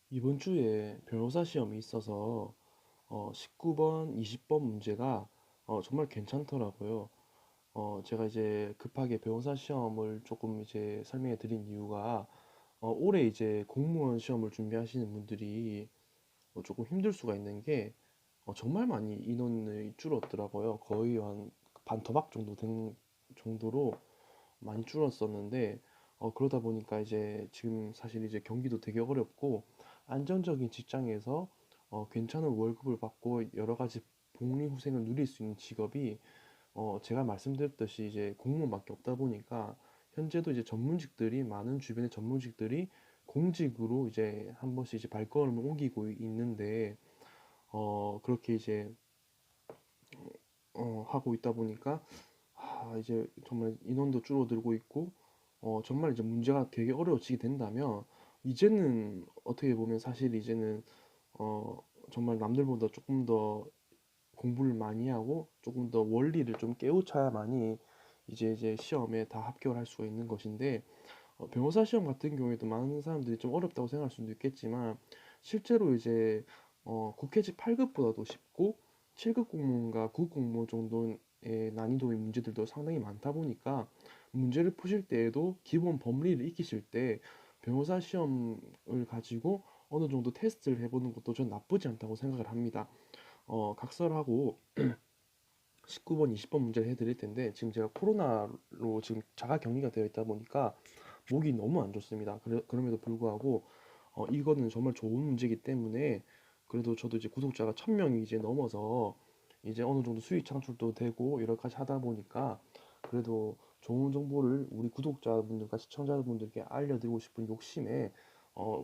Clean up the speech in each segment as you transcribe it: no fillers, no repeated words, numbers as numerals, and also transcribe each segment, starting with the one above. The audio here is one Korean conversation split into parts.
이번 주에 변호사 시험이 있어서 19번, 20번 문제가 정말 괜찮더라고요. 제가 이제 급하게 변호사 시험을 조금 이제 설명해 드린 이유가 올해 이제 공무원 시험을 준비하시는 분들이 조금 힘들 수가 있는 게 정말 많이 인원이 줄었더라고요. 거의 한 반토막 정도 된 정도로 많이 줄었었는데 그러다 보니까 이제 지금 사실 이제 경기도 되게 어렵고 안정적인 직장에서 괜찮은 월급을 받고 여러 가지 복리 후생을 누릴 수 있는 직업이 제가 말씀드렸듯이 이제 공무원밖에 없다 보니까 현재도 이제 전문직들이 많은 주변의 전문직들이 공직으로 이제 한 번씩 이제 발걸음을 옮기고 있는데 그렇게 이제 하고 있다 보니까 이제 정말 인원도 줄어들고 있고 정말 이제 문제가 되게 어려워지게 된다면 이제는 어떻게 보면 사실 이제는 어, 정말 남들보다 조금 더 공부를 많이 하고 조금 더 원리를 좀 깨우쳐야만이 이제 시험에 다 합격을 할 수가 있는 것인데 변호사 시험 같은 경우에도 많은 사람들이 좀 어렵다고 생각할 수도 있겠지만 실제로 이제 국회직 8급보다도 쉽고 7급 공무원과 9급 공무원 정도의 난이도의 문제들도 상당히 많다 보니까 문제를 푸실 때에도 기본 법리를 익히실 때 변호사 시험을 가지고 어느 정도 테스트를 해보는 것도 전 나쁘지 않다고 생각을 합니다. 각설하고 19번, 20번 문제를 해드릴 텐데 지금 제가 코로나로 지금 자가 격리가 되어 있다 보니까 목이 너무 안 좋습니다. 그럼에도 불구하고 이거는 정말 좋은 문제이기 때문에 그래도 저도 이제 구독자가 1000명이 이제 넘어서 이제 어느 정도 수익 창출도 되고 여러 가지 하다 보니까 그래도 좋은 정보를 우리 구독자분들과 시청자분들께 알려드리고 싶은 욕심에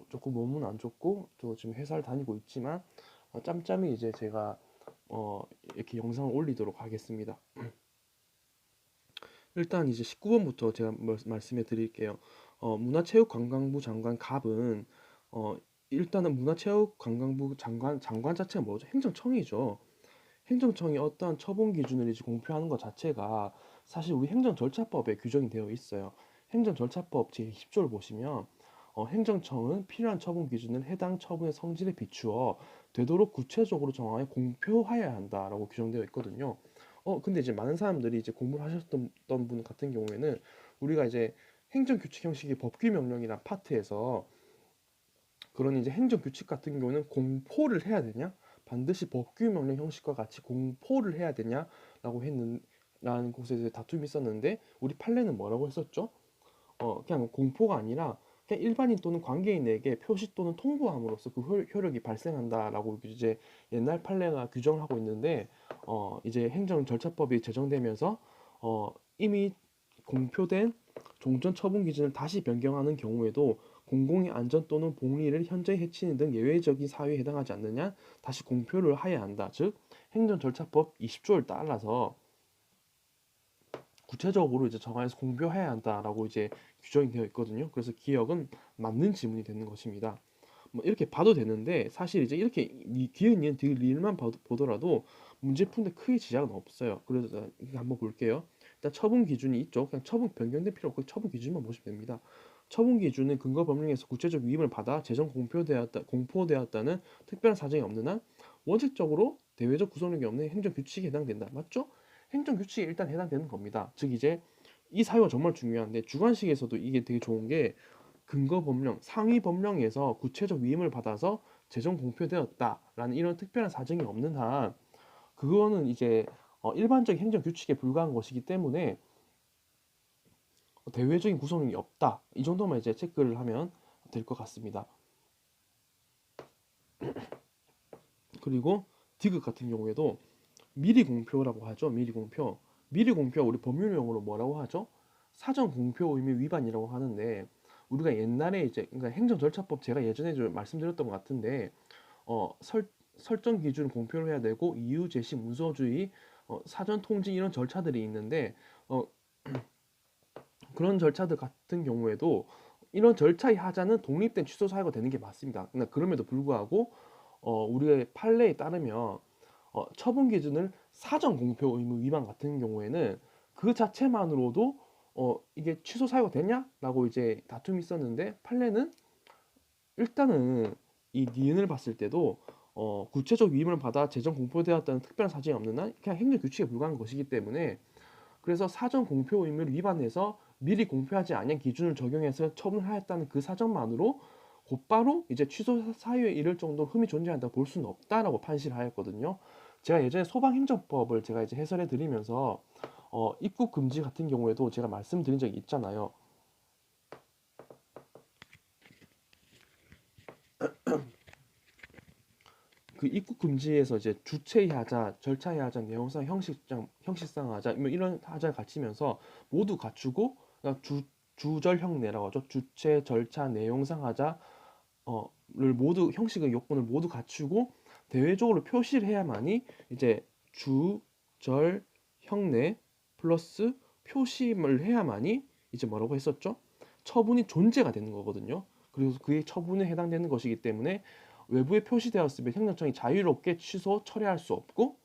조금 몸은 안 좋고 또 지금 회사를 다니고 있지만 짬짬이 이제 제가 어, 이렇게 영상을 올리도록 하겠습니다. 일단 이제 19번부터 제가 말씀해 드릴게요. 문화체육관광부 장관 갑은 어, 일단은 문화체육관광부 장관 자체가 뭐죠? 행정청이죠. 행정청이 어떠한 처분 기준을 이제 공표하는 것 자체가 사실 우리 행정절차법에 규정이 되어 있어요. 행정절차법 제10조를 보시면 행정청은 필요한 처분 기준을 해당 처분의 성질에 비추어 되도록 구체적으로 정하여 공표하여야 한다라고 규정되어 있거든요. 근데 이제 많은 사람들이 이제 공부를 하셨던 분 같은 경우에는 우리가 이제 행정규칙 형식의 법규명령이란 파트에서 그런 이제 행정규칙 같은 경우는 공포를 해야 되냐? 반드시 법규명령 형식과 같이 공포를 해야 되냐라고 라는 곳에 대해 다툼이 있었는데 우리 판례는 뭐라고 했었죠? 그냥 공포가 아니라 그냥 일반인 또는 관계인에게 표시 또는 통보함으로써 그 효력이 발생한다라고 이제 옛날 판례가 규정을 하고 있는데 이제 행정절차법이 제정되면서 이미 공표된 종전 처분 기준을 다시 변경하는 경우에도 공공의 안전 또는 복리를 현저히 해치는 등 예외적인 사유에 해당하지 않느냐 다시 공표를 하여야 한다. 즉 행정절차법 20조를 따라서 구체적으로 이제 정하여서 공표해야 한다라고 이제 규정이 되어 있거든요. 그래서 기억은 맞는 지문이 되는 것입니다. 뭐 이렇게 봐도 되는데 사실 이제 이렇게 기억 니은 릴만 보더라도 문제 푸는데 크게 지장은 없어요. 그래서 한번 볼게요. 일단 처분 기준이 있죠. 그냥 처분 변경될 필요 없고 처분 기준만 보시면 됩니다. 처분 기준은 근거 법령에서 구체적 위임을 받아 재정 공포되었다는 특별한 사정이 없는 한 원칙적으로 대외적 구속력이 없는 행정 규칙에 해당된다. 맞죠? 행정 규칙에 일단 해당되는 겁니다. 즉 이제 이 사유가 정말 중요한데 주관식에서도 이게 되게 좋은 게 근거 법령, 상위 법령에서 구체적 위임을 받아서 재정 공표되었다라는 이런 특별한 사정이 없는 한 그거는 이제 일반적인 행정 규칙에 불과한 것이기 때문에 대외적인 구성력이 없다. 이 정도만 이제 체크를 하면 될 것 같습니다. 그리고 디귿 같은 경우에도 미리 공표라고 하죠. 미리 공표. 미리 공표가 우리 법률용어로 뭐라고 하죠? 사전 공표 의무 위반이라고 하는데 우리가 옛날에 이제 그러니까 행정절차법 제가 예전에 좀 말씀드렸던 것 같은데 설정 기준 공표를 해야 되고 이유 제시 문서주의 사전 통지 이런 절차들이 있는데 어, 그런 절차들 같은 경우에도 이런 절차의 하자는 독립된 취소 사유가 되는 게 맞습니다. 근데 그럼에도 불구하고 우리의 판례에 따르면 처분 기준을 사전 공표 의무 위반 같은 경우에는 그 자체만으로도 이게 취소 사유가 되냐라고 이제 다툼이 있었는데 판례는 일단은 이 니은을 봤을 때도 구체적 위임을 받아 재정 공표되었다는 특별한 사정이 없는 한 그냥 행정 규칙에 불과한 것이기 때문에, 그래서 사전 공표 의무를 위반해서 미리 공표하지 않은 기준을 적용해서 처분하였다는 그 사정만으로 곧바로 이제 취소 사유에 이를 정도로 흠이 존재한다 볼 수는 없다라고 판시를 하였거든요. 제가 예전에 소방행정법을 제가 이제 해설해 드리면서 입국 금지 같은 경우에도 제가 말씀드린 적이 있잖아요. 그 입국 금지에서 이제 주체 하자, 절차 하자, 내용상, 형식상 하자, 뭐 이런 하자를 갖추면서 모두 갖추고, 그러니까 주절 형내라고 하죠. 주체, 절차, 내용상 하자, 를 모두 형식의 요건을 모두 갖추고 대외적으로 표시를 해야만이 이제 주, 절, 형내 플러스 표시를 해야만이 이제 뭐라고 했었죠? 처분이 존재가 되는 거거든요. 그리고 그게 처분에 해당되는 것이기 때문에 외부에 표시되었으면 행정청이 자유롭게 취소, 철회할 수 없고,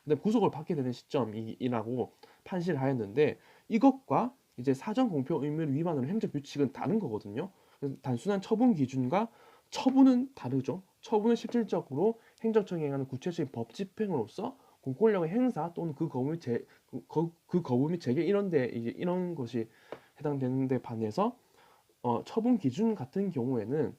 그다음 구속을 받게 되는 시점이라고 판시를 하였는데, 이것과 이제 사전 공표 의무를 위반으로 행정 규칙은 다른 거거든요. 그래서 단순한 처분 기준과 처분은 다르죠. 처분은 실질적으로 행정청이 행하는 구체적인 법 집행으로서 공권력의 행사 또는 그 거부 및 재개 이런 것이 해당되는데 반해서 처분 기준 같은 경우에는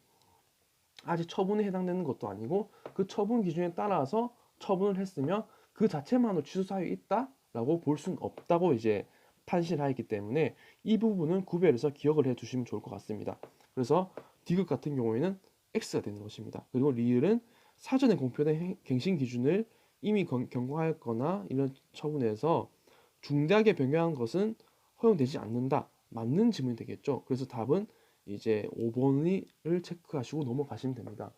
아직 처분에 해당되는 것도 아니고 그 처분 기준에 따라서 처분을 했으면 그 자체만으로 취소 사유가 있다라고 볼 수는 없다고 이제 판시를 하였기 때문에 이 부분은 구별해서 기억을 해 두시면 좋을 것 같습니다. 그래서 디귿 같은 경우에는 X가 되는 것입니다. 그리고 리을은 사전에 공표된 갱신 기준을 이미 경고하였거나 이런 처분에서 중대하게 변경한 것은 허용되지 않는다. 맞는 지문이 되겠죠. 그래서 답은 이제 5번을 체크하시고 넘어가시면 됩니다.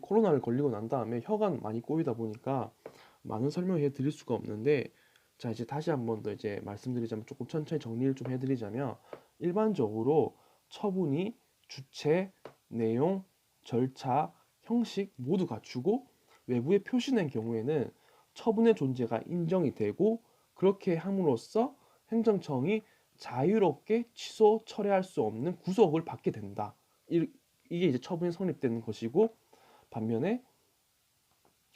코로나를 걸리고 난 다음에 혀가 많이 꼬이다 보니까 많은 설명을 해드릴 수가 없는데, 자 이제 다시 한 번 더 이제 말씀드리자면, 조금 천천히 정리를 좀 해드리자면, 일반적으로 처분이 주체, 내용, 절차, 형식 모두 갖추고 외부에 표시된 경우에는 처분의 존재가 인정이 되고, 그렇게 함으로써 행정청이 자유롭게 취소, 철회할 수 없는 구속을 받게 된다. 이게 이제 처분이 성립되는 것이고, 반면에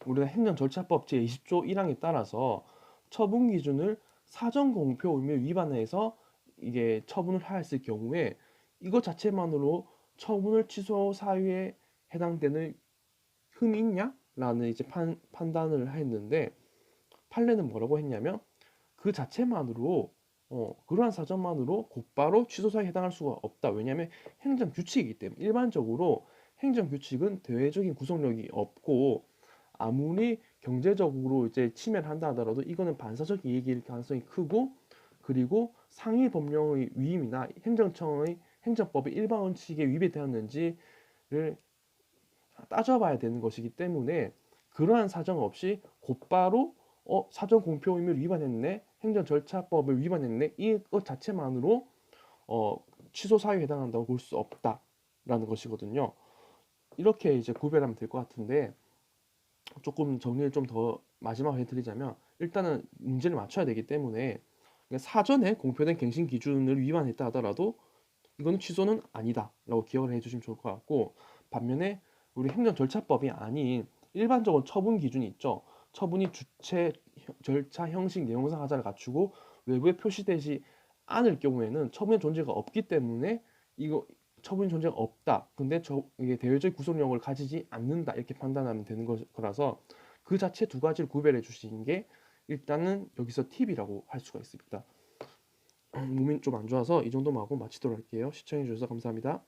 우리가 행정절차법 제20조 1항에 따라서 처분 기준을 사전 공표 의무 위반해서 이게 처분을 하였을 경우에 이것 자체만으로 처분을 취소 사유에 해당되는 흠이 있냐라는 이제 판단을 했는데, 판례는 뭐라고 했냐면 그 자체만으로 그러한 사정만으로 곧바로 취소 사유에 해당할 수가 없다. 왜냐하면 행정 규칙이기 때문에. 일반적으로 행정 규칙은 대외적인 구속력이 없고, 아무리 경제적으로 이제 침해를 한다 하더라도 이거는 반사적 이익일 가능성이 크고, 그리고 상위 법령의 위임이나 행정청의 행정법의 일반 원칙에 위배되었는지를 따져봐야 되는 것이기 때문에, 그러한 사정 없이 곧바로 사전 공표 의무를 위반했네, 행정절차법을 위반했네, 이것 자체만으로 취소 사유에 해당한다고 볼 수 없다라는 것이거든요. 이렇게 이제 구별하면 될 것 같은데, 조금 정리를 좀 더 마지막으로 해드리자면, 일단은 문제를 맞춰야 되기 때문에 사전에 공표된 갱신 기준을 위반했다 하더라도 이거는 취소는 아니다 라고 기억을 해주시면 좋을 것 같고, 반면에 우리 행정절차법이 아닌 일반적인 처분 기준이 있죠. 처분이 주체, 절차, 형식, 내용상 하자를 갖추고 외부에 표시되지 않을 경우에는 처분의 존재가 없기 때문에 이거 처분의 존재가 없다. 근데 이게 대외적 구속력을 가지지 않는다. 이렇게 판단하면 되는 거라서 그 자체 두 가지를 구별해 주시는 게 일단은 여기서 팁이라고 할 수가 있습니다. 몸이 좀 안 좋아서 이 정도만 하고 마치도록 할게요. 시청해 주셔서 감사합니다.